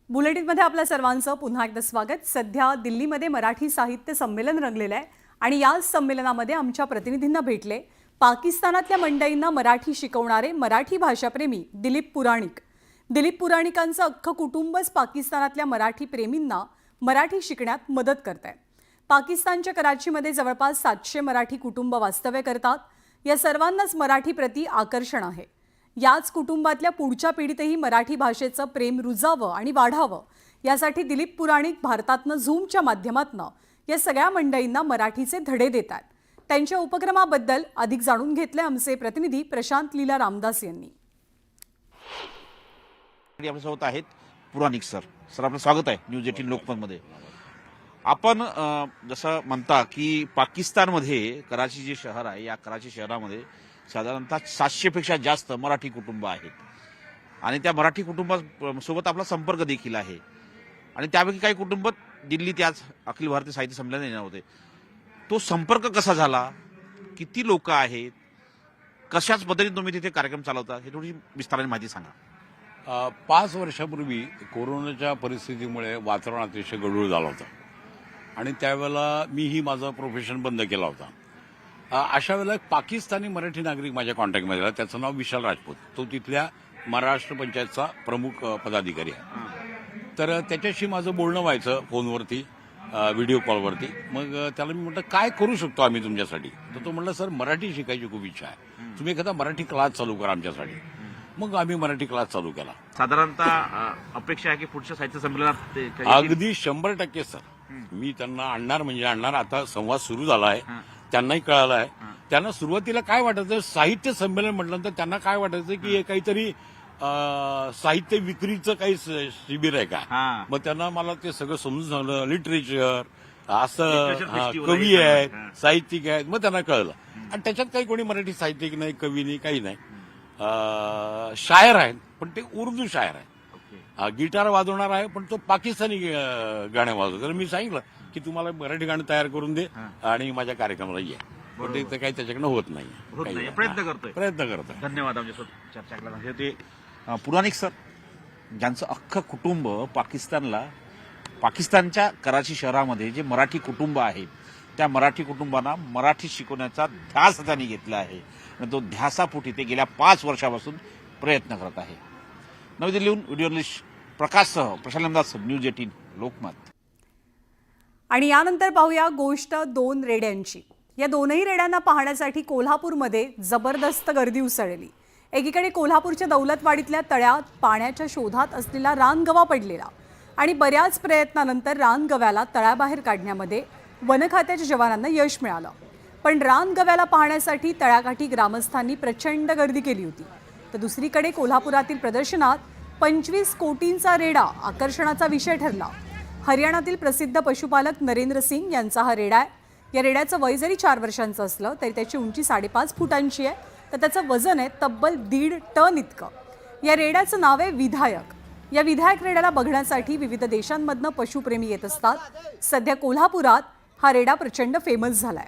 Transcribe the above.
बुलेटिनमध्ये आपल्या सर्वांचं पुन्हा एकदा स्वागत। सध्या दिल्लीमध्ये मराठी साहित्य संमेलन रंगलेलं आहे आणि या संमेलनामध्ये आमच्या प्रतिनिधींना भेटले पाकिस्तानातल्या मंडळींना मराठी शिकवणारे मराठी भाषाप्रेमी दिलीप पुराणिक। दिलीप पुराणिकांचं अख्खं कुटुंबच पाकिस्तानातल्या मराठी प्रेमींना मराठी शिकण्यात मदत करतंय। पाकिस्तानच्या कराचीमध्ये जवळपास 700 मराठी कुटुंब वास्तव्य करतात। या सर्वांनाच मराठी प्रति आकर्षण आहे। याच कुटुंबातल्या पुढच्या पिढीतही मराठी भाषेचं प्रेम रुजावं आणि वाढावं यासाठी दिलीप पुराणिक भारतातनं झूमच्या माध्यमातून या सगळ्या मंडळींना मराठीचे धडे देतात। त्यांच्या उपक्रमाबद्दल अधिक जाणून घेतले आमचे प्रतिनिधी प्रशांत लीला रामदास यांनी। आपल्यासोबत आहेत पुराणिक सर। सर, आपलं स्वागत आहे न्यूज 18 लोकमतमध्ये। आपण जसं म्हणता की पाकिस्तानमध्ये कराची जे शहर आहे, या कराची शहरामध्ये साधारणतः 700 पेक्षा जास्त मराठी कुटुंब आहेत आणि त्या मराठी कुटुंबासोबत आपला संपर्क देखील आहे आणि त्यापैकी काही कुटुंब दिल्लीत आज अखिल भारतीय साहित्य संमेलन येणार होते। तो संपर्क कसा झाला, किती लोक आहेत, कशाच पद्धतीने तुम्ही तिथे कार्यक्रम चालवता, हे थोडी विस्ताराने माहिती सांगा। 5 वर्षापूर्वी कोरोनाच्या परिस्थितीमुळे वातावरण अतिशय गढूळ झालं होतं आणि त्यावेळेला मीही माझं प्रोफेशन बंद केला होता। अशा वेळेला एक पाकिस्तानी मराठी नागरिक माझ्या कॉन्टॅक्टमध्ये आला। त्याचं नाव विशाल राजपूत। तो तिथल्या महाराष्ट्र पंचायतचा प्रमुख पदाधिकारी आहे। तर त्याच्याशी माझं बोलणं व्हायचं फोनवरती, व्हिडिओ कॉलवरती। मग त्याला मी म्हटलं काय करू शकतो आम्ही तुमच्यासाठी। तर तो म्हटलं सर, मराठी शिकायची खूप इच्छा आहे, तुम्ही एखादा मराठी क्लास चालू करा आमच्यासाठी। मग आम्ही मराठी क्लास चालू केला। साधारणतः अपेक्षा आहे की पुढच्या साहित्य संमेलनात अगदी 100% सर, मी त्यांना आणणार म्हणजे आणणार। आता संवाद सुरू झाला आहे, त्यांनाही कळालं आहे। त्यांना सुरुवातीला काय वाटायचं, साहित्य संमेलन म्हटल्यानंतर त्यांना काय वाटायचं की हे काहीतरी साहित्य विक्रीचं काही शिबिर आहे का। मग त्यांना मला ते सगळं समजून सांगलं, लिटरेचर असं, कवी आहेत, साहित्यिक आहेत। मग त्यांना कळलं आणि त्याच्यात काही कोणी मराठी साहित्यिक नाही, कवी नाही, काही नाही। शायर आहेत पण ते उर्दू शायर आहे, गिटार वाजवणार आहे पण तो पाकिस्तानी गाणे वाजवतो। तर मी सांगितलं की तुम्हाला मराठी गाणं तयार करून दे आणि माझ्या कार्यक्रमाला ये, पण ते काही त्याच्याकडनं होत नाही। प्रयत्न करतोय। धन्यवाद आमच्यासोबत चर्चा केल्यासाठी। ते पुराणिक सर, ज्यांचं अख्खं कुटुंब पाकिस्तानच्या कराची शहरामध्ये जे मराठी कुटुंब आहेत, त्या मराठी कुटुंबांना मराठी शिकवण्याचा ध्यास त्यांनी घेतला आहे आणि तो ध्यासापोटी ते गेल्या 5 वर्षापासून प्रयत्न करत आहे। नवी दिल्लीहून व्हिडिओ जर्नलिस्ट प्रकाशसह प्रशांत रामदास, न्यूज 18 लोकमत। आणि यानंतर पाहूया गोष्ट 2 रेड्यांची। या दोनही रेड्यांना पाहण्यासाठी कोल्हापूरमध्ये जबरदस्त गर्दी उसळली। एकीकडे कोल्हापूरच्या दौलतवाडीतल्या तळ्यात पाण्याच्या शोधात असलेला रानगवा पडलेला आणि बऱ्याच प्रयत्नानंतर रानगव्याला तळ्याबाहेर काढण्यामध्ये वन खात्याच्या जवानांना यश मिळालं। पण रानगव्याला पाहण्यासाठी तळ्याकाठी ग्रामस्थांनी प्रचंड गर्दी केली होती। तर दुसरीकडे कोल्हापुरातील प्रदर्शनात 25 कोटींचा रेडा आकर्षणाचा विषय ठरला। हरियाणातील प्रसिद्ध पशुपालक नरेंद्र सिंग यांचा हा रेडा आहे। या रेड्याचं वय जरी 4 वर्षांचं असलं तरी त्याची उंची 5.5 फुटांची आहे, तर त्याचं वजन आहे तब्बल 1.5 टन इतकं। या रेड्याचं नाव आहे विधायक। या विधायक रेड्याला बघण्यासाठी विविध देशांमधनं पशुप्रेमी येत असतात। सध्या कोल्हापुरात हा रेडा प्रचंड फेमस झालाय।